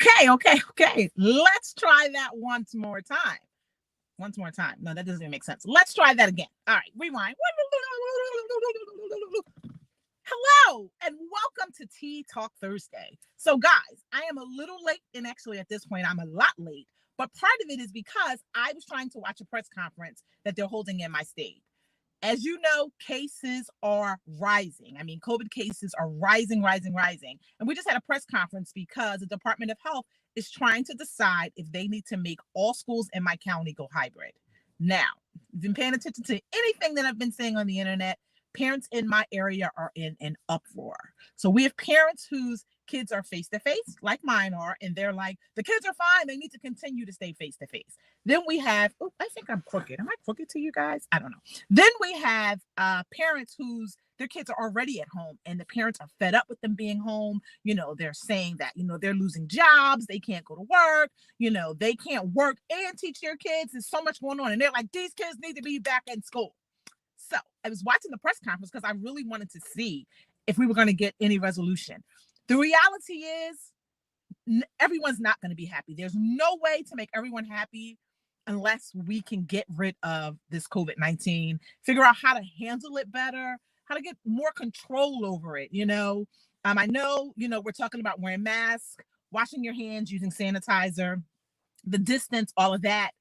Okay. Let's try that once more time. Once more time. No, that doesn't even make sense. Let's try that again. All right, rewind. Hello and welcome to Tea Talk Thursday. So, guys, I am a little late, and actually at this point, I'm a lot late. But part of it is because I was trying to watch a press conference that they're holding in my state. As you know, cases are rising. I mean, COVID cases are rising. And we just had a press conference because the Department of Health is trying to decide if they need to make all schools in my county go hybrid. Now, if you've been paying attention to anything that I've been saying on the internet, parents in my area are in an uproar. So we have parents whose kids are face to face, like mine are, and they're like, the kids are fine. They need to continue to stay face to face. Then we have, oh, I think I'm crooked. Am I crooked to you guys? I don't know. Then we have parents whose their kids are already at home and the parents are fed up with them being home. They're saying that, they're losing jobs. They can't go to work. They can't work and teach their kids. There's so much going on. And they're like, these kids need to be back in school. So I was watching the press conference because I really wanted to see if we were going to get any resolution. The reality is everyone's not going to be happy. There's no way to make everyone happy unless we can get rid of this COVID-19, figure out how to handle it better, how to get more control over it. I know, we're talking about wearing masks, washing your hands, using sanitizer, the distance, all of that.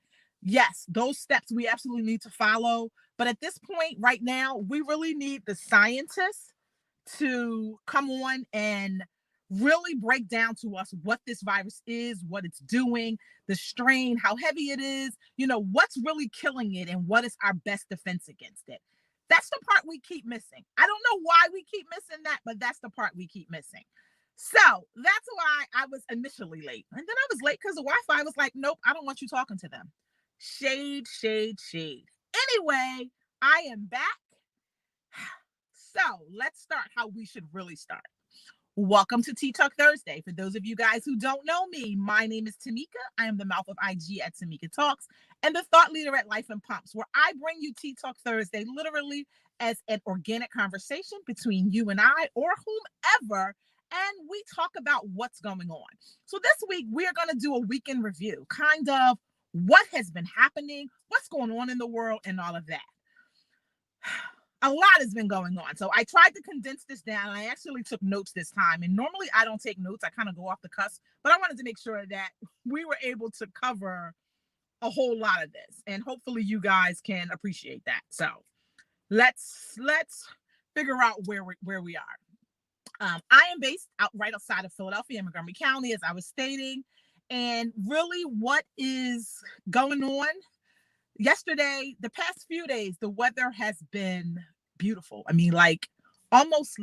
Yes, those steps we absolutely need to follow. But at this point right now, we really need the scientists to come on and really break down to us what this virus is, what it's doing, the strain, how heavy it is, what's really killing it and what is our best defense against it. That's the part we keep missing. I don't know why we keep missing that, but that's the part we keep missing. So that's why I was initially late. And then I was late because the Wi-Fi was like, nope, I don't want you talking to them. Shade. Anyway, I am back. So let's start how we should really start. Welcome to Tea Talk Thursday. For those of you guys who don't know me, my name is Tamika. I am the mouth of IG at Tamika Talks and the thought leader at Life and Pumps, where I bring you Tea Talk Thursday literally as an organic conversation between you and I or whomever, and we talk about what's going on. So this week, we're going to do a weekend review, kind of what has been happening, what's going on in the world, and all of that. A lot has been going on. So I tried to condense this down. I actually took notes this time. And normally I don't take notes. I kind of go off the cusp. But I wanted to make sure that we were able to cover a whole lot of this. And hopefully you guys can appreciate that. So let's figure out where we are. I am based right outside of Philadelphia in Montgomery County, as I was stating. And really what is going on? Yesterday, the past few days, the weather has been beautiful. I mean, like almost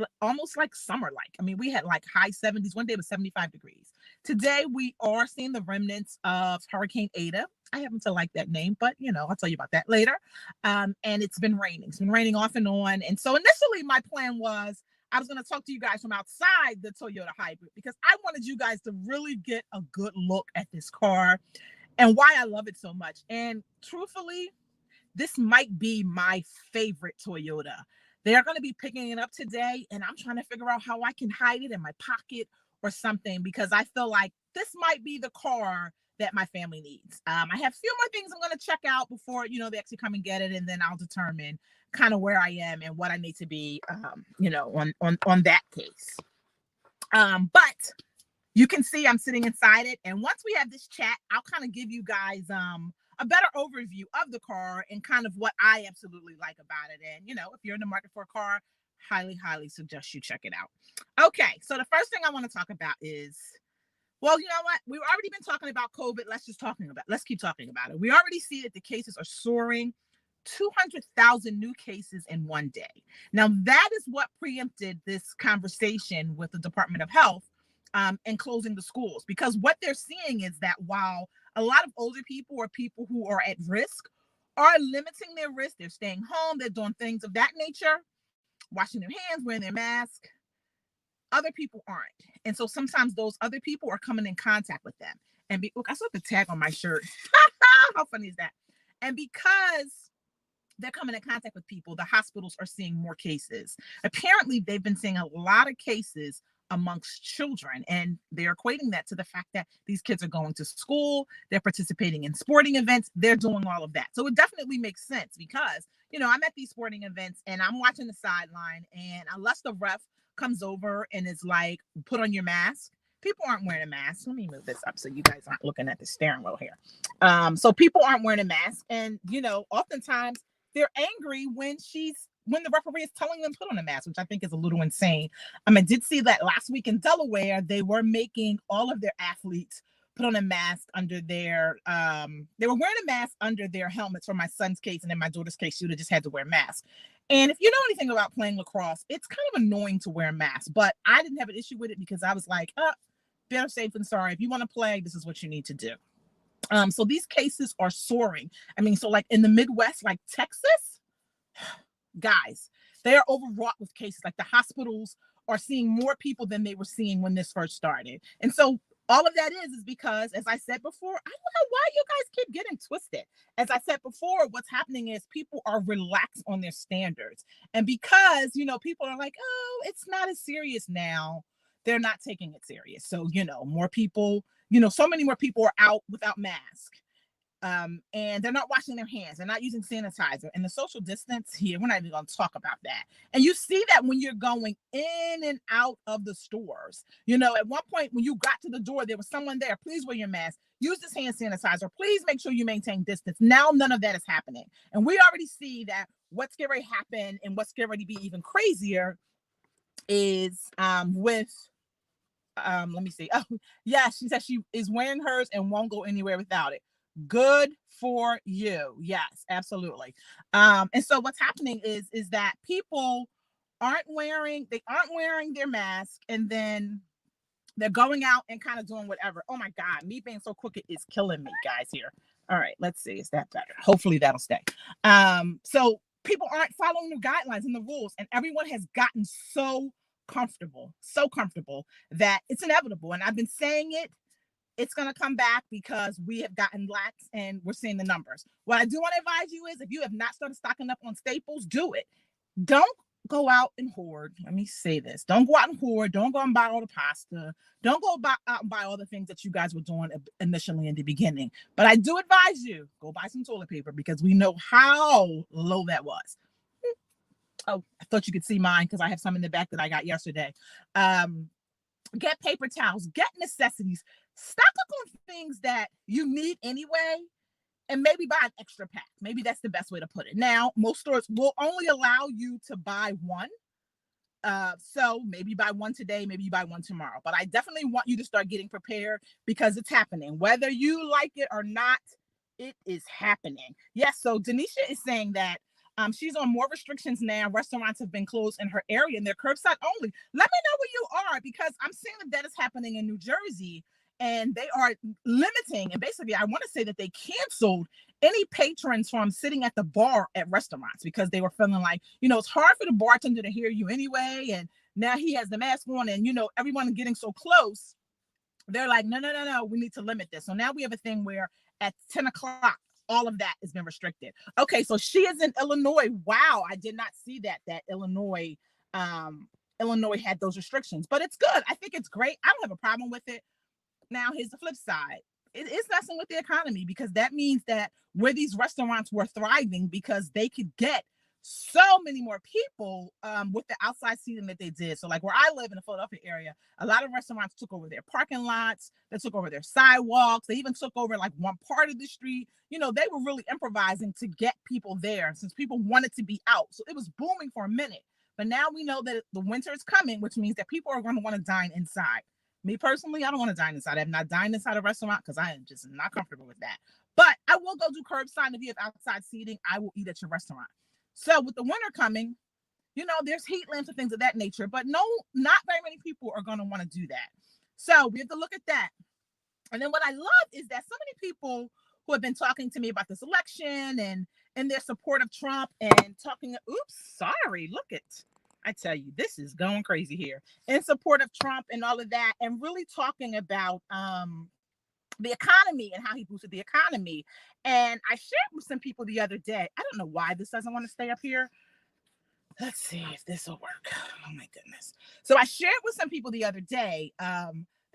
like summer-like. I mean, we had like high 70s. One day was 75 degrees. Today, we are seeing the remnants of Hurricane Ada. I happen to like that name, but I'll tell you about that later. And it's been raining. It's been raining off and on. And so initially, my plan was I was going to talk to you guys from outside the Toyota Hybrid because I wanted you guys to really get a good look at this car and why I love it so much. And truthfully, this might be my favorite Toyota. They are going to be picking it up today, and I'm trying to figure out how I can hide it in my pocket or something because I feel like this might be the car that my family needs. I have a few more things I'm going to check out before, they actually come and get it, and then I'll determine kind of where I am and what I need to be, on that case. But you can see I'm sitting inside it. And once we have this chat, I'll kind of give you guys a better overview of the car and kind of what I absolutely like about it. And, if you're in the market for a car, highly suggest you check it out. Okay, so the first thing I want to talk about is, well, you know what? We've already been talking about COVID. Let's keep talking about it. We already see that the cases are soaring. 200,000 new cases in one day. Now, that is what preempted this conversation with the Department of Health and closing the schools, because what they're seeing is that while a lot of older people or people who are at risk are limiting their risk, they're staying home, they're doing things of that nature, washing their hands, wearing their mask, other people aren't. And so sometimes those other people are coming in contact with them. And look, I saw the tag on my shirt. How funny is that? And because they're coming in contact with people, the hospitals are seeing more cases. Apparently, they've been seeing a lot of cases amongst children. And they're equating that to the fact that these kids are going to school, they're participating in sporting events, they're doing all of that. So it definitely makes sense because, I'm at these sporting events and I'm watching the sideline, and unless the ref comes over and is like, put on your mask, people aren't wearing a mask. Let me move this up so you guys aren't looking at the steering wheel here. So people aren't wearing a mask, and oftentimes they're angry when the referee is telling them to put on a mask, which I think is a little insane. I did see that last week in Delaware, they were making all of their athletes put on a mask under their they were wearing a mask under their helmets. For my son's case, and in my daughter's case, she would have just had to wear masks. And if you know anything about playing lacrosse, it's kind of annoying to wear a mask, but I didn't have an issue with it because I was like, better safe than sorry. If you want to play, this is what you need to do. So these cases are soaring. So like in the Midwest, like Texas, guys, they are overwrought with cases. Like the hospitals are seeing more people than they were seeing when this first started. And so all of that is because, as I said before, I don't know why you guys keep getting twisted. As I said before, what's happening is people are relaxed on their standards. And because, people are like, oh, it's not as serious now, they're not taking it serious. So, more people, so many more people are out without masks. And they're not washing their hands. They're not using sanitizer. And the social distance here, we're not even going to talk about that. And you see that when you're going in and out of the stores. At one point when you got to the door, there was someone there. Please wear your mask. Use this hand sanitizer. Please make sure you maintain distance. Now none of that is happening. And we already see that what's going to happen and what's going to be even crazier is with let me see. Oh, yeah, she says she is wearing hers and won't go anywhere without it. Good for you. Yes, absolutely. And so what's happening is that people aren't wearing their mask, and then they're going out and kind of doing whatever. Oh my God, me being so crooked is killing me, guys, here. All right, let's see. Is that better? Hopefully that'll stay. So people aren't following the guidelines and the rules, and everyone has gotten so comfortable that it's inevitable. And I've been saying it's going to come back because we have gotten lax and we're seeing the numbers. What I do want to advise you is, if you have not started stocking up on staples, do it. Don't go out and hoard. Let me say this. Don't go out and hoard. Don't go and buy all the pasta. Don't go out and buy all the things that you guys were doing initially in the beginning. But I do advise you, go buy some toilet paper because we know how low that was. Oh, I thought you could see mine because I have some in the back that I got yesterday. Get paper towels, get necessities, stock up on things that you need anyway, and maybe buy an extra pack. Maybe that's the best way to put it. Now, most stores will only allow you to buy one. So maybe buy one today, maybe you buy one tomorrow. But I definitely want you to start getting prepared because it's happening. Whether you like it or not, it is happening. Yes, so Denisha is saying that she's on more restrictions now. Restaurants have been closed in her area and they're curbside only. Let me know where you are because I'm seeing that is happening in New Jersey, and they are limiting. And basically, I want to say that they canceled any patrons from sitting at the bar at restaurants because they were feeling like, it's hard for the bartender to hear you anyway. And now he has the mask on, and, everyone getting so close. They're like, no, we need to limit this. So now we have a thing where at 10 o'clock, all of that has been restricted. Okay, so she is in Illinois. Wow, I did not see that Illinois had those restrictions, but it's good. I think it's great. I don't have a problem with it. Now, here's the flip side. It is messing with the economy because that means that where these restaurants were thriving because they could get so many more people with the outside seating that they did. So like where I live in the Philadelphia area, a lot of restaurants took over their parking lots. They took over their sidewalks. They even took over like one part of the street. They were really improvising to get people there since people wanted to be out. So it was booming for a minute. But now we know that the winter is coming, which means that people are going to want to dine inside. Me personally, I don't want to dine inside. I have not dined inside a restaurant because I am just not comfortable with that. But I will go do curbside. If you have outside seating, I will eat at your restaurant. So with the winter coming, there's heat lamps and things of that nature, but not very many people are going to want to do that. So we have to look at that. And then what I love is that so many people who have been talking to me about this election and their support of Trump and talking, I tell you, this is going crazy here, in support of Trump and all of that, and really talking about the economy and how he boosted the economy. And I shared with some people the other day. I don't know why this doesn't want to stay up here. Let's see if this will work. Oh my goodness. So I shared with some people the other day that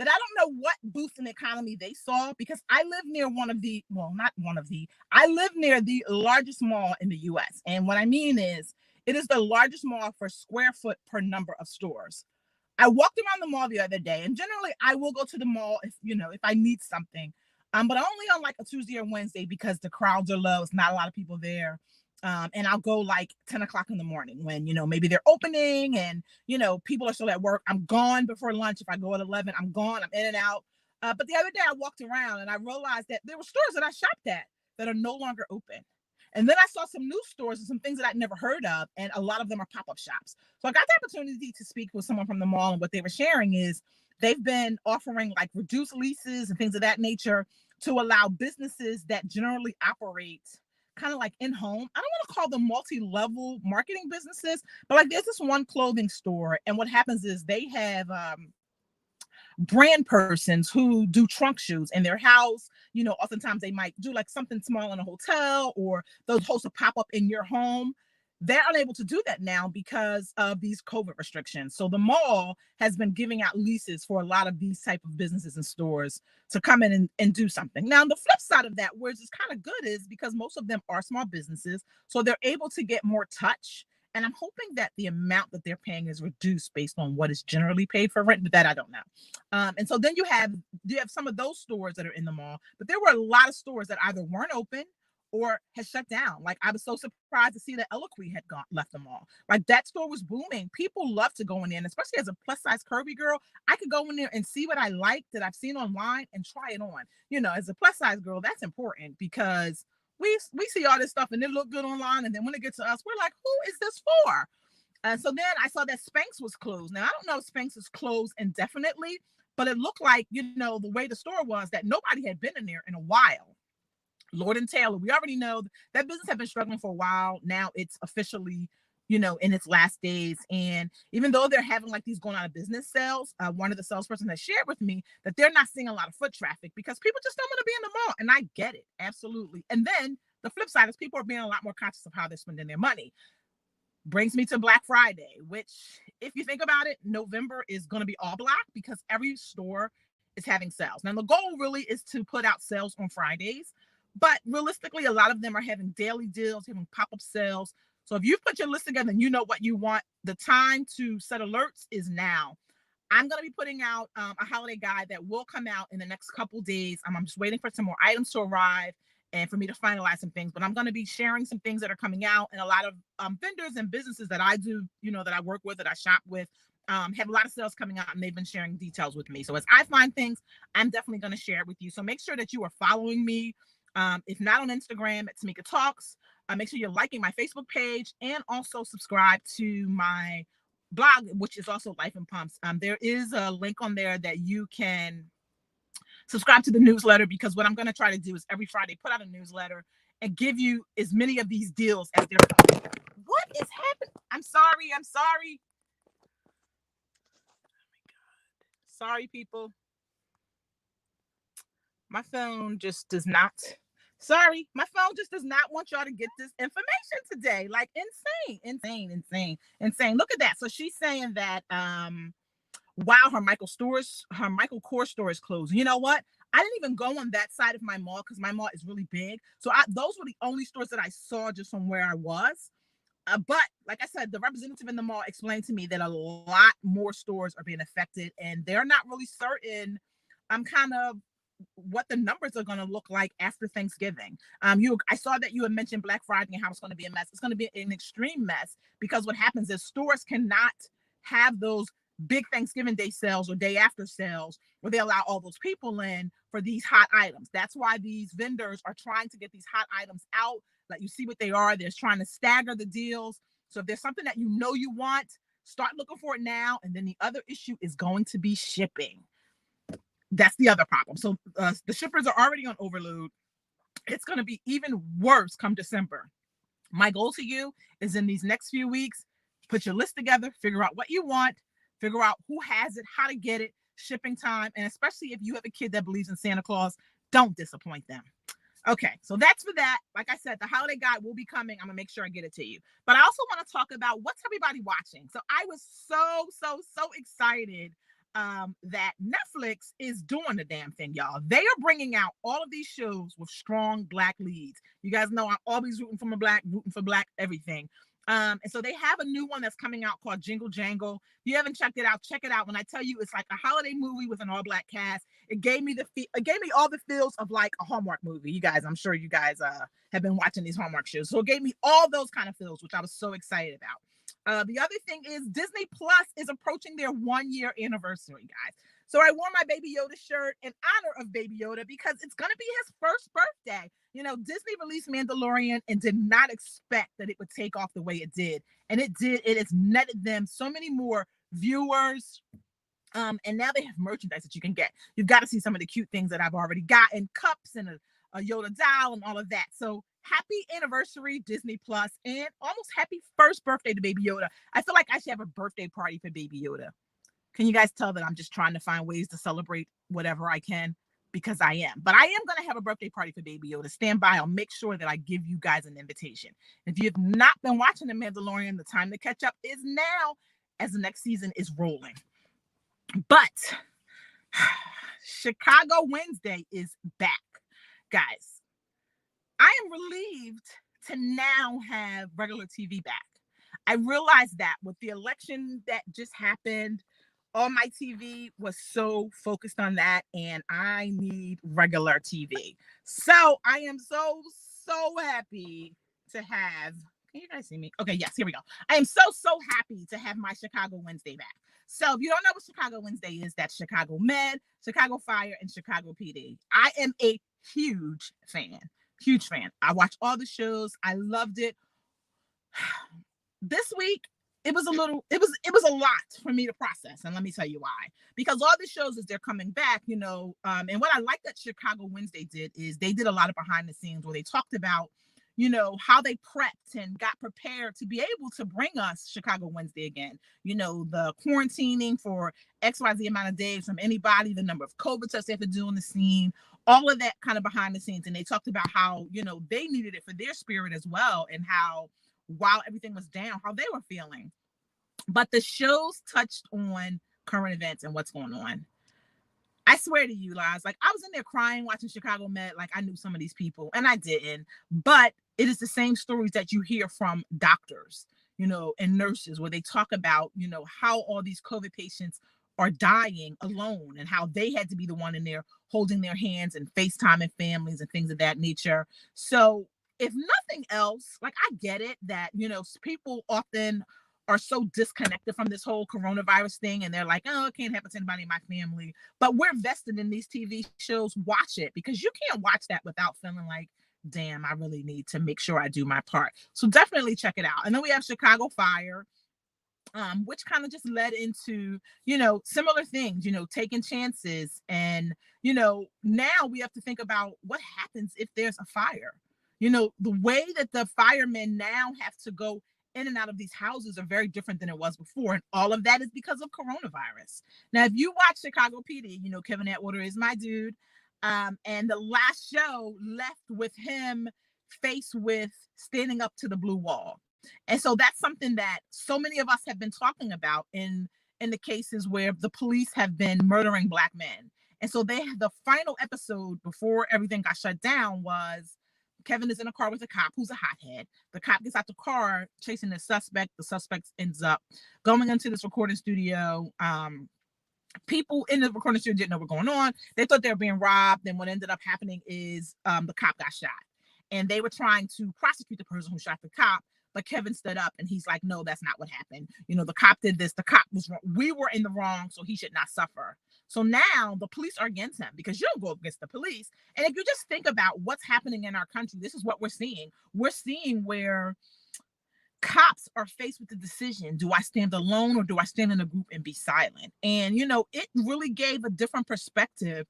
I don't know what boost in the economy they saw because I live near not one of the, I live near the largest mall in the US. And what I mean is, it is the largest mall for square foot per number of stores. I walked around the mall the other day, and generally I will go to the mall if I need something. But only on like a Tuesday or Wednesday because the crowds are low. It's not a lot of people there. And I'll go like 10 o'clock in the morning when, maybe they're opening and, people are still at work. I'm gone before lunch. If I go at 11, I'm gone. I'm in and out. But the other day I walked around and I realized that there were stores that I shopped at that are no longer open. And then I saw some new stores and some things that I'd never heard of, and a lot of them are pop-up shops. So I got the opportunity to speak with someone from the mall, and what they were sharing is they've been offering like reduced leases and things of that nature to allow businesses that generally operate kind of like in home. I don't want to call them multi-level marketing businesses, but like there's this one clothing store, and what happens is they have brand persons who do trunk shoes in their house. Oftentimes they might do like something small in a hotel, or those hosts a pop up in your home. They're unable to do that now because of these COVID restrictions. So the mall has been giving out leases for a lot of these type of businesses and stores to come in and do something. Now, the flip side of that, where it's kind of good, is because most of them are small businesses, so they're able to get more touch. And I'm hoping that the amount that they're paying is reduced based on what is generally paid for rent, but that I don't know. And so then you have some of those stores that are in the mall, but there were a lot of stores that either weren't open or had shut down. Like I was so surprised to see that Eloquii had left the mall. Like that store was booming. People love to go in there, especially as a plus size curvy girl. I could go in there and see what I like that I've seen online and try it on. As a plus size girl, that's important because we see all this stuff and it look good online, and then when it gets to us, we're like, who is this for? And so then I saw that Spanx was closed. Now I don't know if Spanx is closed indefinitely, but it looked like, the way the store was, that nobody had been in there in a while. Lord and Taylor, we already know that business had been struggling for a while. Now it's officially, in its last days. And even though they're having like these going out of business sales, one of the salespersons has shared with me that they're not seeing a lot of foot traffic because people just don't want to be in the mall. And I get it. Absolutely. And then the flip side is people are being a lot more conscious of how they're spending their money. Brings me to Black Friday, which, if you think about it, November is going to be all black because every store is having sales. Now, the goal really is to put out sales on Fridays, but realistically, a lot of them are having daily deals, having pop-up sales. So if you've put your list together and you know what you want, the time to set alerts is now. I'm going to be putting out a holiday guide that will come out in the next couple days. I'm just waiting for some more items to arrive and for me to finalize some things. But I'm going to be sharing some things that are coming out, and a lot of vendors and businesses that I do, that I work with, that I shop with, have a lot of sales coming out, and they've been sharing details with me. So as I find things, I'm definitely going to share it with you. So make sure that you are following me. If not on Instagram, at Tamika Talks. Make sure you're liking my Facebook page, and also subscribe to my blog, which is also Life in Pumps. There is a link on there that you can subscribe to the newsletter, because what I'm going to try to do is every Friday put out a newsletter and give you as many of these deals as they're coming. What is happening? I'm sorry. Oh my God. Sorry, people. My phone just does not. Sorry, my phone just does not want y'all to get this information today. Like insane. Look at that. So she's saying that wow, her Michael Kors store is closed. You know what? I didn't even go on that side of my mall because my mall is really big. So those were the only stores that I saw just from where I was. But like I said, the representative in the mall explained to me that a lot more stores are being affected, and they're not really certain. I'm kind of what the numbers are going to look like after Thanksgiving. I saw that you had mentioned Black Friday and how it's going to be a mess. It's going to be an extreme mess because what happens is stores cannot have those big Thanksgiving Day sales or day after sales where they allow all those people in for these hot items. That's why these vendors are trying to get these hot items out. Like, you see what they are. They're trying to stagger the deals. So if there's something that you want, start looking for it now. And then the other issue is going to be shipping. That's the other problem. So the shippers are already on overload. It's going to be even worse come December. My goal to you is, in these next few weeks, put your list together, figure out what you want, figure out who has it, how to get it, shipping time, and especially if you have a kid that believes in Santa Claus, don't disappoint them. Okay, so that's for that. Like I said, the holiday guide will be coming. I'm gonna make sure I get it to you. But I also want to talk about what's everybody watching. So I was so excited that Netflix is doing the damn thing, y'all. They are bringing out all of these shows with strong black leads. You guys know I'm always rooting for black everything. And so they have a new one that's coming out called Jingle Jangle. If you haven't checked it out, check it out. When I tell you it's like a holiday movie with an all black cast, it gave me all the feels of like a Hallmark movie. You guys, I'm sure you guys have been watching these Hallmark shows, so it gave me all those kind of feels, which I was so excited about. The other thing is Disney Plus is approaching their 1 year anniversary, guys. So I wore my Baby Yoda shirt in honor of Baby Yoda because it's going to be his first birthday. You know, Disney released Mandalorian and did not expect that it would take off the way it did. And it did. It has netted them so many more viewers. And now they have merchandise that you can get. You've got to see some of the cute things that I've already gotten, cups and a Yoda doll and all of that. So happy anniversary, Disney Plus, and almost happy first birthday to Baby Yoda. I feel like I should have a birthday party for Baby Yoda. Can you guys tell that I'm just trying to find ways to celebrate whatever I can? Because I am. But I am going to have a birthday party for Baby Yoda. Stand by. I'll make sure that I give you guys an invitation. If you have not been watching The Mandalorian, the time to catch up is now as the next season is rolling. But Chicago Wednesday is back, guys. I am relieved to now have regular TV back. I realized that with the election that just happened, all my TV was so focused on that, and I need regular TV. So I am so happy to have. Can you guys see me? Okay, yes, here we go. I am so happy to have my Chicago Wednesday back. So if you don't know what Chicago Wednesday is, that's Chicago Med, Chicago Fire, and Chicago PD. I am a huge fan. Huge fan. I watch all the shows. I loved it. This week, it was a lot for me to process. And let me tell you why. Because all the shows as they're coming back, and what I like that Chicago Wednesday did is they did a lot of behind the scenes where they talked about how they prepped and got prepared to be able to bring us Chicago Wednesday again. The quarantining for XYZ amount of days from anybody, the number of COVID tests they have to do on the scene, all of that kind of behind the scenes. And they talked about how, they needed it for their spirit as well, and how while everything was down, how they were feeling. But the shows touched on current events and what's going on. I swear to you, Liz, like I was in there crying watching Chicago Med, like I knew some of these people, and I didn't. But it is the same stories that you hear from doctors, and nurses, where they talk about, how all these COVID patients are dying alone and how they had to be the one in there holding their hands and FaceTiming families and things of that nature. So if nothing else, like I get it that, people often are so disconnected from this whole coronavirus thing, and they're like, oh, it can't happen to anybody in my family. But we're vested in these TV shows. Watch it, because you can't watch that without feeling like, damn, I really need to make sure I do my part. So definitely check it out. And then we have Chicago Fire, which kind of just led into, similar things, taking chances. And, now we have to think about what happens if there's a fire. The way that the firemen now have to go in and out of these houses are very different than it was before. And all of that is because of coronavirus. Now, if you watch Chicago PD, Kevin Atwater is my dude. And the last show left with him faced with standing up to the blue wall. And so that's something that so many of us have been talking about in the cases where the police have been murdering Black men. And so the final episode before everything got shut down was Kevin is in a car with a cop who's a hothead. The cop gets out the car chasing the suspect. The suspect ends up going into this recording studio. People in the recording studio didn't know what was going on. They thought they were being robbed. Then what ended up happening is the cop got shot. And they were trying to prosecute the person who shot the cop. But Kevin stood up and he's like, no, that's not what happened. The cop did this. The cop was wrong. We were in the wrong, so he should not suffer. So now the police are against him because you don't go against the police. And if you just think about what's happening in our country, this is what we're seeing. We're seeing where cops are faced with the decision, do I stand alone or do I stand in a group and be silent? And, it really gave a different perspective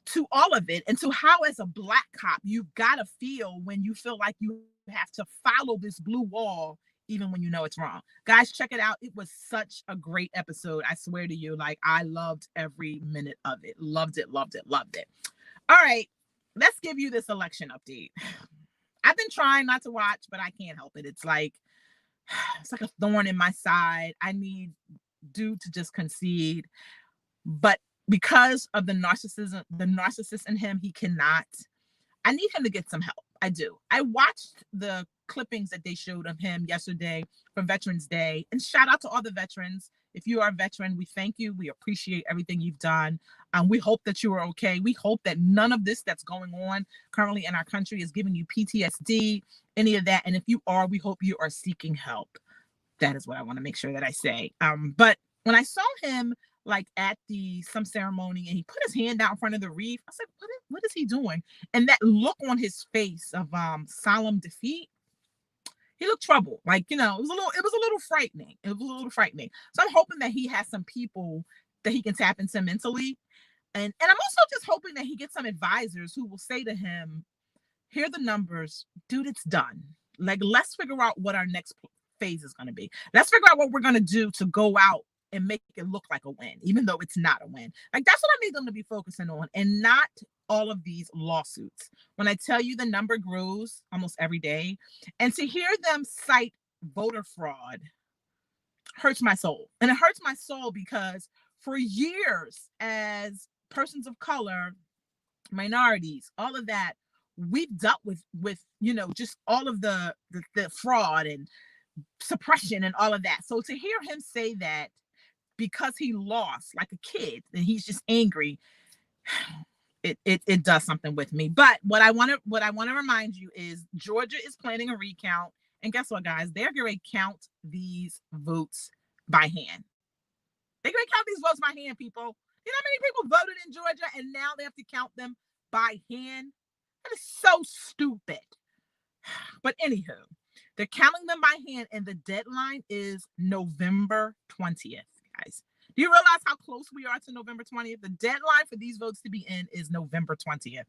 to all of it, and to how as a Black cop, you've got to feel when you feel like you have to follow this blue wall, even when you know it's wrong. Guys, check it out. It was such a great episode. I swear to you, like I loved every minute of it. Loved it. All right. let's give you this election update. I've been trying not to watch, but I can't help it. It's like a thorn in my side. I need dude to just concede, but because of the narcissist in him, he cannot. I need him to get some help. I do. I watched the clippings that they showed of him yesterday for Veterans Day, and shout out to all the veterans. If you are a veteran, we thank you. We appreciate everything you've done. We hope that you are okay. We hope that none of this that's going on currently in our country is giving you PTSD, any of that. And if you are, we hope you are seeking help. That is what I want to make sure that I say. But when I saw him like at some ceremony and he put his hand out in front of the wreath, I said, what is he doing? And that look on his face of solemn defeat, he looked troubled. Like, it was a little frightening. So I'm hoping that he has some people that he can tap into mentally. And I'm also just hoping that he gets some advisors who will say to him, here are the numbers, dude, it's done. Like, let's figure out what our next phase is going to be. Let's figure out what we're going to do to go out and make it look like a win, even though it's not a win. Like, that's what I need them to be focusing on, and not all of these lawsuits. When I tell you the number grows almost every day, and to hear them cite voter fraud hurts my soul. And it hurts my soul because for years, as persons of color, minorities, all of that, we've dealt with just all of the fraud and suppression and all of that. So to hear him say that because he lost like a kid and he's just angry, it does something with me. But what I want to remind you is Georgia is planning a recount, and guess what, guys? They're going to count these votes by hand. They're going to count these votes by hand, people. You know how many people voted in Georgia and now they have to count them by hand? That is so stupid. But anywho, they're counting them by hand, and the deadline is November 20th, guys. Do you realize how close we are to November 20th? The deadline for these votes to be in is November 20th.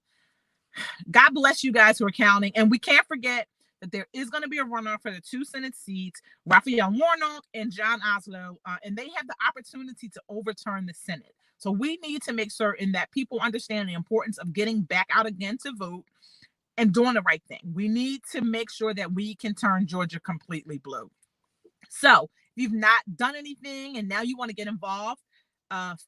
God bless you guys who are counting. And we can't forget that there is going to be a runoff for the 2 Senate seats, Raphael Warnock and John Ossow, and they have the opportunity to overturn the Senate. So we need to make certain that people understand the importance of getting back out again to vote and doing the right thing. We need to make sure that we can turn Georgia completely blue. So if you've not done anything and now you want to get involved,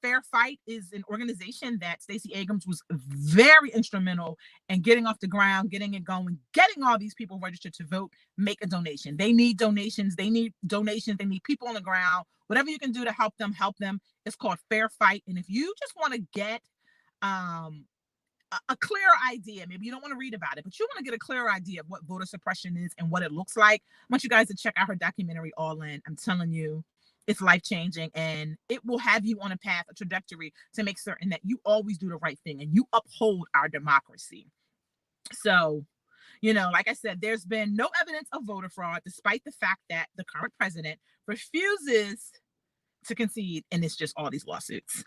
Fair Fight is an organization that Stacey Abrams was very instrumental in getting off the ground, getting it going, getting all these people registered to vote. Make a donation. They need donations. They need people on the ground. Whatever you can do to help them, help them. It's called Fair Fight. And if you just want to get a clear idea, maybe you don't want to read about it, but you want to get a clear idea of what voter suppression is and what it looks like, I want you guys to check out her documentary, All In. I'm telling you, it's life-changing, and it will have you on a path, a trajectory to make certain that you always do the right thing and you uphold our democracy. So, like I said, there's been no evidence of voter fraud, despite the fact that the current president refuses to concede, and it's just all these lawsuits.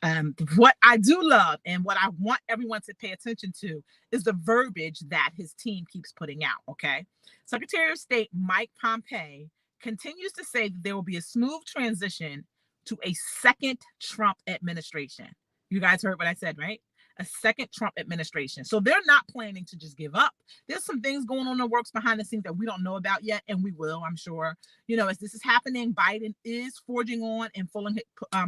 What I do love and what I want everyone to pay attention to is the verbiage that his team keeps putting out, okay? Secretary of State Mike Pompeo continues to say that there will be a smooth transition to a second Trump administration. You guys heard what I said, right? A second Trump administration. So they're not planning to just give up. There's some things going on in the works behind the scenes that we don't know about yet, and we will, I'm sure. As this is happening, Biden is forging on and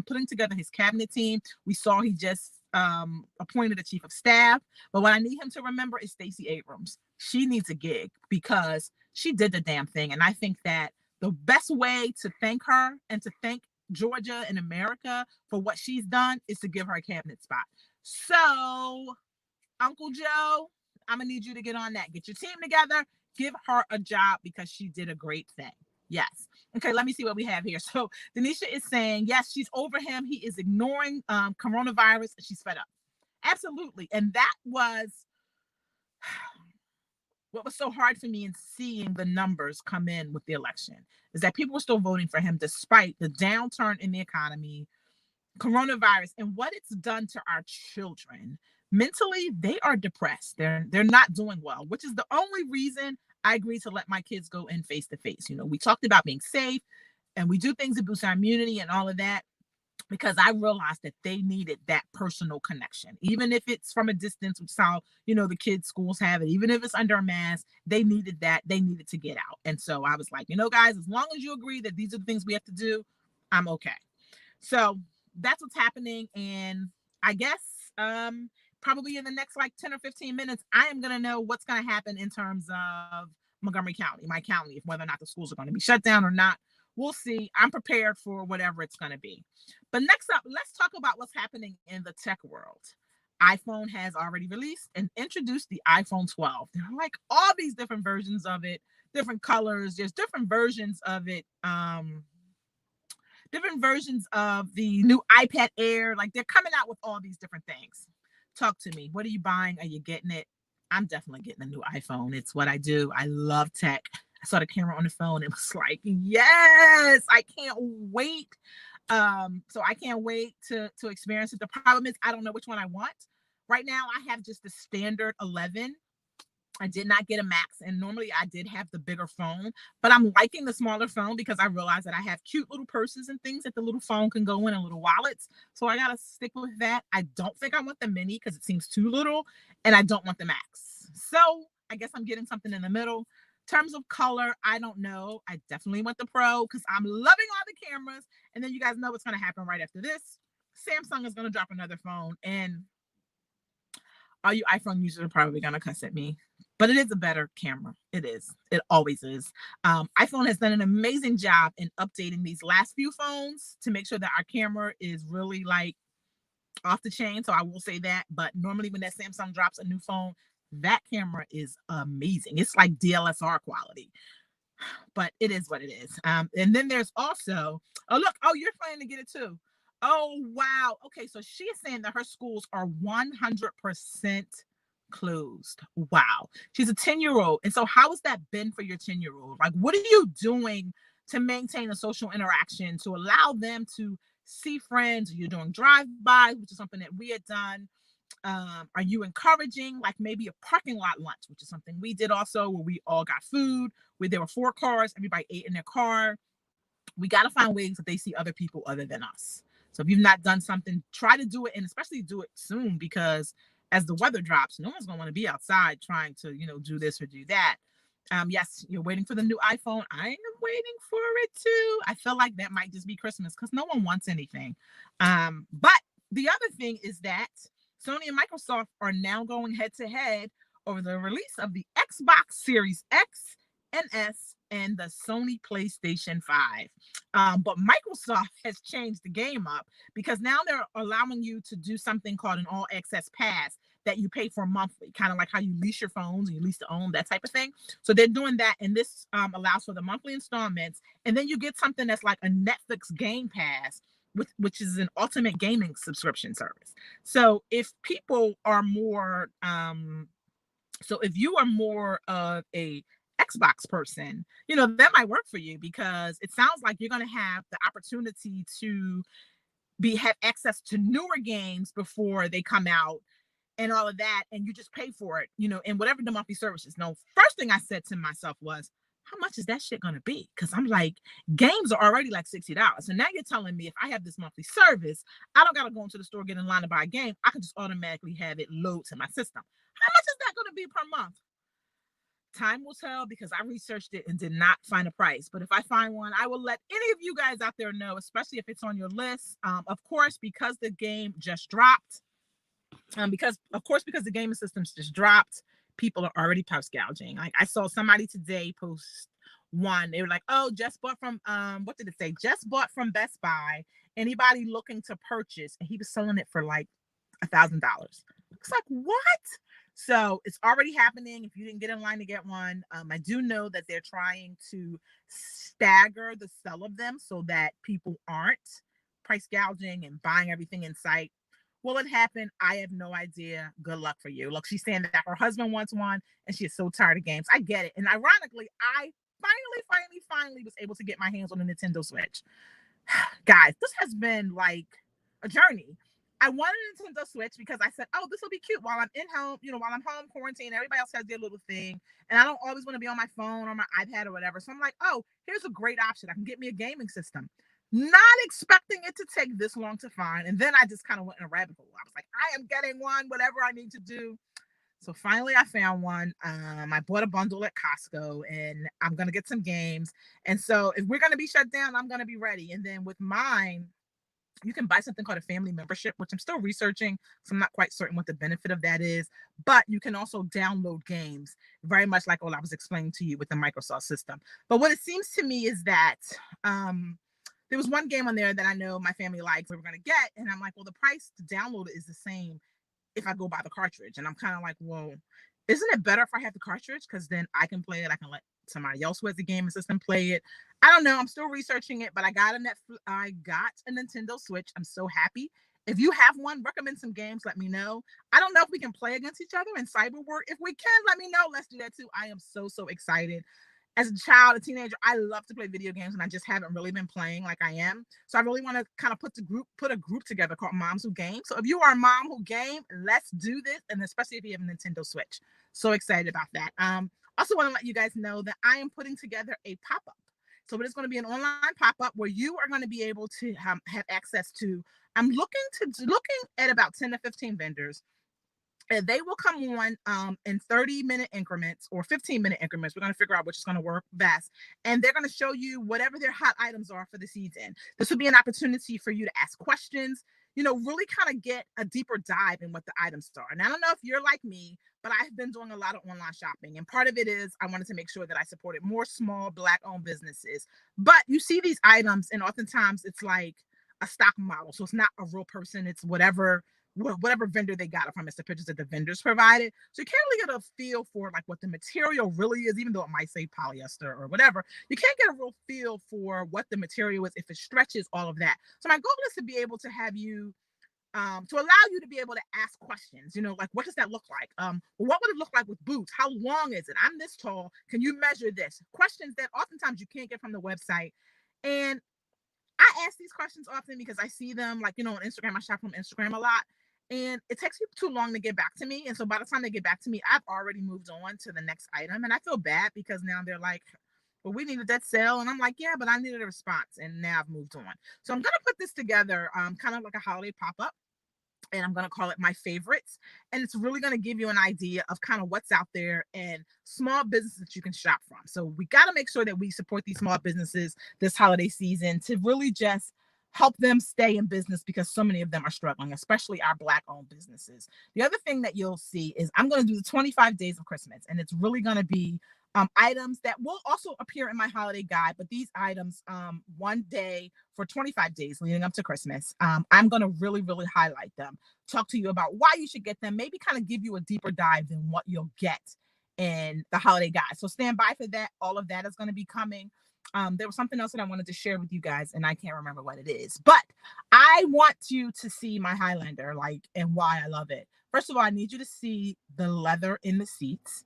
putting together his cabinet team. We saw he just appointed a chief of staff. But what I need him to remember is Stacey Abrams. She needs a gig because she did the damn thing. And I think that the best way to thank her and to thank Georgia and America for what she's done is to give her a cabinet spot. So, Uncle Joe, I'm going to need you to get on that. Get your team together. Give her a job because she did a great thing. Yes. Okay, let me see what we have here. So, Denisha is saying, yes, she's over him. He is ignoring coronavirus. She's fed up. Absolutely. And that was what was so hard for me in seeing the numbers come in with the election, is that people were still voting for him despite the downturn in the economy, coronavirus, and what it's done to our children. Mentally, they are depressed. They're not doing well, which is the only reason I agreed to let my kids go in face to face. We talked about being safe and we do things to boost our immunity and all of that. because I realized that they needed that personal connection, even if it's from a distance, which is how, the kids' schools have it, even if it's under a mask, they needed that. They needed to get out. And so I was like, guys, as long as you agree that these are the things we have to do, I'm okay. So that's what's happening. And I guess probably in the next like 10 or 15 minutes, I am going to know what's going to happen in terms of Montgomery County, my county, if whether or not the schools are going to be shut down or not. We'll see. I'm prepared for whatever it's going to be. But next up, let's talk about what's happening in the tech world. iPhone has already released and introduced the iPhone 12. There are like all these different versions of it, different colors. There's different versions of it. Different versions of the new iPad Air. Like they're coming out with all these different things. Talk to me. What are you buying? Are you getting it? I'm definitely getting a new iPhone. It's what I do. I love tech. I saw the camera on the phone. It was like, yes, I can't wait. So I can't wait to experience it. The problem is I don't know which one I want. Right now I have just the standard 11. I did not get a max, and normally I did have the bigger phone, but I'm liking the smaller phone because I realized that I have cute little purses and things that the little phone can go in and little wallets. So I gotta stick with that. I don't think I want the mini because it seems too little, and I don't want the max. So I guess I'm getting something in the middle. In terms of color, I don't know. I definitely want the Pro because I'm loving all the cameras. And then you guys know what's gonna happen right after this. Samsung is gonna drop another phone, and all you iPhone users are probably gonna cuss at me, but it is a better camera. It is. It always is. iPhone has done an amazing job in updating these last few phones to make sure that our camera is really like off the chain. So I will say that. But normally when that Samsung drops a new phone, that camera is amazing. It's like DLSR quality, but it is what it is. And then there's also, oh look, oh you're planning to get it too. Oh wow. Okay, so she is saying that her schools are 100% closed. Wow. She's a 10-year-old. And so how has that been for your 10-year-old? Like what are you doing to maintain a social interaction to allow them to see friends? You're doing drive-bys, which is something that we had done. Are you encouraging like maybe a parking lot lunch, which is something we did also, where we all got food, where there were 4 cars, everybody ate in their car. We got to find ways that they see other people other than us. So if you've not done something, try to do it, and especially do it soon, because as the weather drops, no one's going to want to be outside trying to, do this or do that. Yes, you're waiting for the new iPhone. I am waiting for it too. I feel like that might just be Christmas because no one wants anything. But the other thing is that Sony and Microsoft are now going head to head over the release of the Xbox Series X and S and the Sony PlayStation 5. But Microsoft has changed the game up because now they're allowing you to do something called an all access pass that you pay for monthly, kind of like how you lease your phones and you lease to own, that type of thing. So they're doing that, and this allows for the monthly installments, and then you get something that's like a Netflix Game Pass, which is an ultimate gaming subscription service. So if people are more, so if you are more of a Xbox person, that might work for you because it sounds like you're going to have the opportunity to have access to newer games before they come out and all of that, and you just pay for it, and whatever the monthly service is. No, first thing I said to myself was, how much is that shit gonna be? Because I'm like, games are already like $60. And now you're telling me if I have this monthly service, I don't gotta go into the store, get in line to buy a game. I can just automatically have it load to my system. How much is that gonna be per month? Time will tell because I researched it and did not find a price. But if I find one, I will let any of you guys out there know, especially if it's on your list. Of course, because the game just dropped, because the gaming systems just dropped, people are already price gouging. Like I saw somebody today post one. They were like, "Oh, just bought from what did it say? Just bought from Best Buy. Anybody looking to purchase?" And he was selling it for like $1,000. It's like, what? So it's already happening. If you didn't get in line to get one, I do know that they're trying to stagger the sell of them so that people aren't price gouging and buying everything in sight. Will it happen? I have no idea. Good luck for you. Look, she's saying that her husband wants one and she is so tired of games. I get it. And ironically, I finally was able to get my hands on a Nintendo Switch. Guys, this has been like a journey. I wanted a Nintendo Switch because I said, oh, this will be cute while I'm in home, while I'm home quarantine. Everybody else has their little thing. And I don't always want to be on my phone or my iPad or whatever. So I'm like, oh, here's a great option. I can get me a gaming system. not expecting it to take this long to find. And then I just kind of went in a rabbit hole. I was like, I am getting one, whatever I need to do. So finally I found one. I bought a bundle at Costco and I'm going to get some games. And so if we're going to be shut down, I'm going to be ready. And then with mine, you can buy something called a family membership, which I'm still researching. So I'm not quite certain what the benefit of that is. But you can also download games, very much like what I was explaining to you with the Microsoft system. But what it seems to me is that there was one game on there that I know my family likes, we were going to get. And I'm like, well, the price to download it is the same if I go buy the cartridge. And I'm kind of like, well, isn't it better if I have the cartridge? Because then I can play it. I can let somebody else who has the gaming system play it. I don't know. I'm still researching it, but I got a Nintendo Switch. I'm so happy. If you have one, recommend some games. Let me know. I don't know if we can play against each other in cyber work. If we can, let me know. Let's do that too. I am so excited. As a child, a teenager, I love to play video games, and I just haven't really been playing like I am. So I really want to kind of put a group together called Moms Who Game. So if you are a mom who game, let's do this, and especially if you have a Nintendo Switch. So excited about that. Also want to let you guys know that I am putting together a pop-up. So it is going to be an online pop-up where you are going to be able to have access to. I'm looking at about 10 to 15 vendors, and they will come on in 30-minute increments or 15-minute increments. We're going to figure out which is going to work best. And they're going to show you whatever their hot items are for the season. This will be an opportunity for you to ask questions, really kind of get a deeper dive in what the items are. And I don't know if you're like me, but I've been doing a lot of online shopping. And part of it is I wanted to make sure that I supported more small Black-owned businesses. But you see these items, and oftentimes it's like a stock model. So it's not a real person. It's whatever vendor they got it from. It's the pictures that the vendors provided. So you can't really get a feel for like what the material really is, even though it might say polyester or whatever. You can't get a real feel for what the material is, if it stretches, all of that. So my goal is to be able to have you to allow you to be able to ask questions, like, what does that look like? What would it look like with boots? How long is it? I'm this tall. Can you measure this? Questions that oftentimes you can't get from the website. And I ask these questions often because I see them, like, on Instagram. I shop from Instagram a lot. And it takes people too long to get back to me. And so by the time they get back to me, I've already moved on to the next item. And I feel bad because now they're like, well, we needed that sale. And I'm like, yeah, but I needed a response. And now I've moved on. So I'm going to put this together kind of like a holiday pop-up, and I'm going to call it my favorites. And it's really going to give you an idea of kind of what's out there and small businesses that you can shop from. So we got to make sure that we support these small businesses this holiday season to really just help them stay in business, because so many of them are struggling, especially our Black-owned businesses. The other thing that you'll see is I'm going to do the 25 days of Christmas, and it's really going to be items that will also appear in my holiday guide, but these items, one day for 25 days leading up to Christmas, I'm going to really highlight them, talk to you about why you should get them, maybe kind of give you a deeper dive than what you'll get in the holiday guide. So stand by for that. All of that is going to be coming. There was something else that I wanted to share with you guys, and I can't remember what it is, but I want you to see my Highlander, and why I love it. First of all, I need you to see the leather in the seats.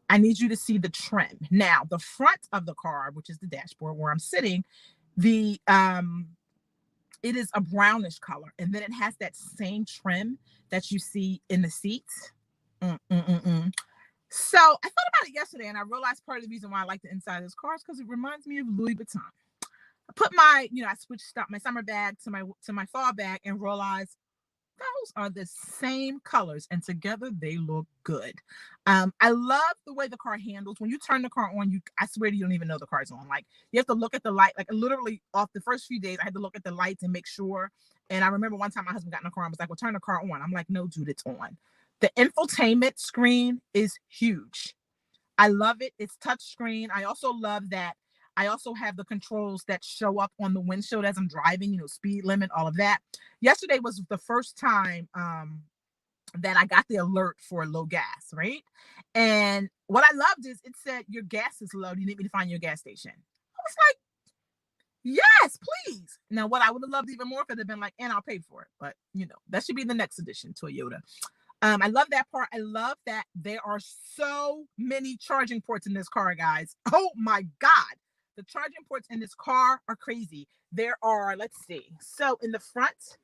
I need you to see the trim. Now, the front of the car, which is the dashboard where I'm sitting, the it is a brownish color, and then it has that same trim that you see in the seats. So I thought about it yesterday, and I realized part of the reason why I like the inside of this car is because it reminds me of Louis Vuitton. I put I switched up my summer bag to my fall bag and realized those are the same colors, and together they look good. I love the way the car handles. When you turn the car on, I swear you don't even know the car's on. Like, you have to look at the light. Like, literally off the first few days, I had to look at the lights and make sure. And I remember one time my husband got in the car and was like, well, turn the car on. I'm like, no, dude, it's on. The infotainment screen is huge. I love it. It's touch screen. I also love that I also have the controls that show up on the windshield as I'm driving, speed limit, all of that. Yesterday was the first time that I got the alert for low gas, right? And what I loved is it said, your gas is low. Do you need me to find your gas station? I was like, yes, please. Now, what I would have loved even more if it had been like, and I'll pay for it. But, that should be the next edition, Toyota. I love that part. I love that there are so many charging ports in this car, guys. Oh my God. The charging ports in this car are crazy. There are, let's see. So in the front,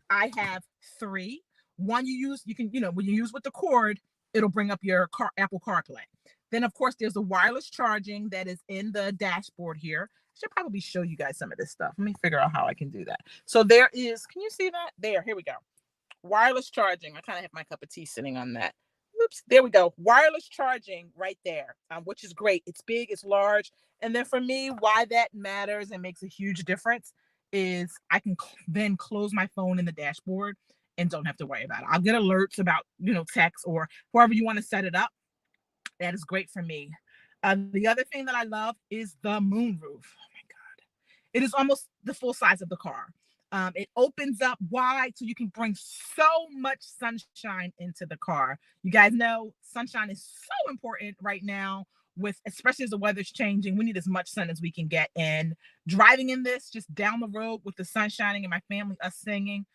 I have 3. One you can, when you use with the cord, it'll bring up your Apple CarPlay. Then, of course, there's a wireless charging that is in the dashboard here. should probably show you guys some of this stuff. Let me figure out how I can do that. So there is, can you see that? There, here we go. Wireless charging. I kind of have my cup of tea sitting on that. Oops, there we go. Wireless charging right there, which is great. It's big, it's large. And then for me, why that matters and makes a huge difference is I can then close my phone in the dashboard and don't have to worry about it. I'll get alerts about, text or however you want to set it up. That is great for me. The other thing that I love is the moonroof. Oh my God. It is almost the full size of the car. It opens up wide so you can bring so much sunshine into the car. You guys know sunshine is so important right now, with especially as the weather's changing. We need as much sun as we can get. And driving in this just down the road with the sun shining and my family, us singing,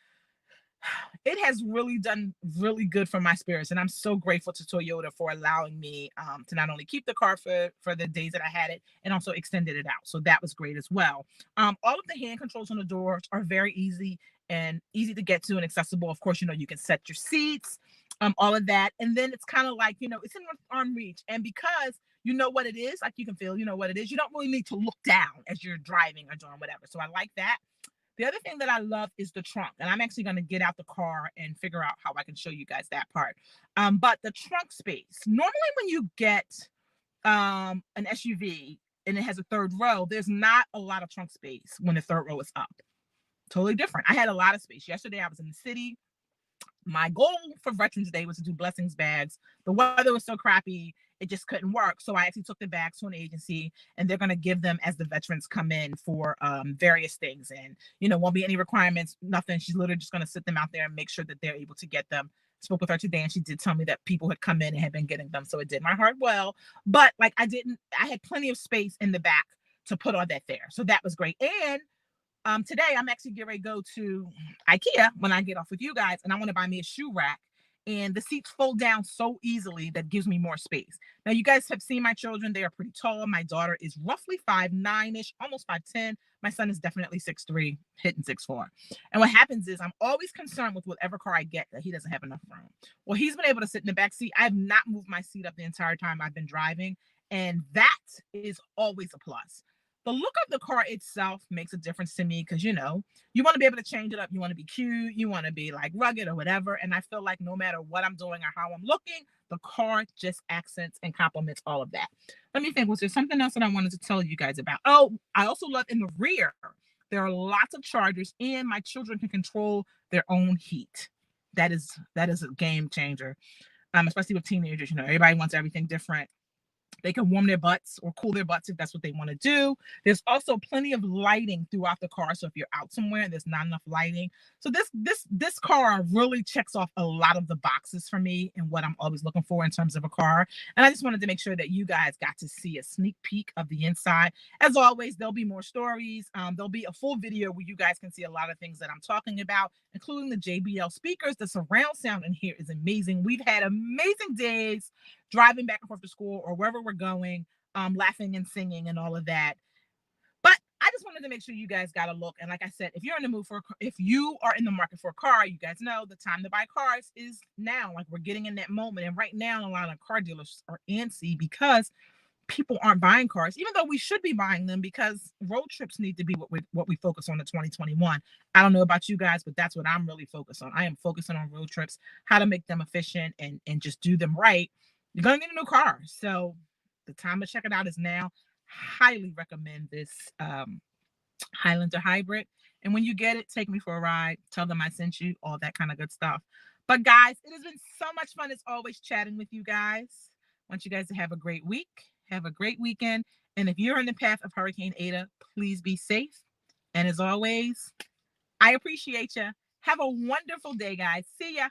it has really done really good for my spirits, and I'm so grateful to Toyota for allowing me to not only keep the car for the days that I had it, and also extended it out. So that was great as well. All of the hand controls on the doors are very easy to get to and accessible. Of course, you can set your seats, all of that, and then it's kind of like it's in arm reach, and because you know what it is, like you can feel, what it is. You don't really need to look down as you're driving or doing whatever. So I like that. The other thing that I love is the trunk, and I'm actually going to get out the car and figure out how I can show you guys that part. But the trunk space, normally when you get an SUV and it has a third row, there's not a lot of trunk space when the third row is up. Totally different. I had a lot of space. Yesterday I was in the city. My goal for Veterans Day was to do blessings bags. The weather was so crappy, it just couldn't work. So I actually took the bags to an agency, and they're going to give them as the veterans come in for various things. And, won't be any requirements, nothing. She's literally just going to sit them out there and make sure that they're able to get them. Spoke with her today, and she did tell me that people had come in and had been getting them. So it did my heart well. But I had plenty of space in the back to put all that there. So that was great. And today I'm actually getting ready to go to Ikea when I get off with you guys, and I want to buy me a shoe rack. And the seats fold down so easily that gives me more space. Now, you guys have seen my children. They are pretty tall. My daughter is roughly 5'9"ish, almost 5'10". My son is definitely 6'3", hitting 6'4". And what happens is I'm always concerned with whatever car I get that he doesn't have enough room. Well, he's been able to sit in the back seat. I have not moved my seat up the entire time I've been driving. And that is always a plus. The look of the car itself makes a difference to me because, you want to be able to change it up. You want to be cute. You want to be rugged or whatever. And I feel like no matter what I'm doing or how I'm looking, the car just accents and complements all of that. Let me think. Was there something else that I wanted to tell you guys about? Oh, I also love in the rear, there are lots of chargers, and my children can control their own heat. That is a game changer, especially with teenagers. Everybody wants everything different. They can warm their butts or cool their butts if that's what they want to do. There's also plenty of lighting throughout the car. So if you're out somewhere and there's not enough lighting. So this car really checks off a lot of the boxes for me and what I'm always looking for in terms of a car. And I just wanted to make sure that you guys got to see a sneak peek of the inside. As always, there'll be more stories. There'll be a full video where you guys can see a lot of things that I'm talking about, including the JBL speakers. The surround sound in here is amazing. We've had amazing days driving back and forth to school or wherever we're going, laughing and singing and all of that. But I just wanted to make sure you guys got a look. And like I said, if you are in the market for a car, you guys know the time to buy cars is now. We're getting in that moment. And right now, a lot of car dealers are antsy because people aren't buying cars, even though we should be buying them, because road trips need to be what we focus on in 2021. I don't know about you guys, but that's what I'm really focused on. I am focusing on road trips, how to make them efficient and just do them right. You're going to need a new car. So the time to check it out is now. Highly recommend this Highlander Hybrid. And when you get it, take me for a ride. Tell them I sent you, all that kind of good stuff. But guys, it has been so much fun as always chatting with you guys. I want you guys to have a great week. Have a great weekend. And if you're in the path of Hurricane Ada, please be safe. And as always, I appreciate you. Have a wonderful day, guys. See ya.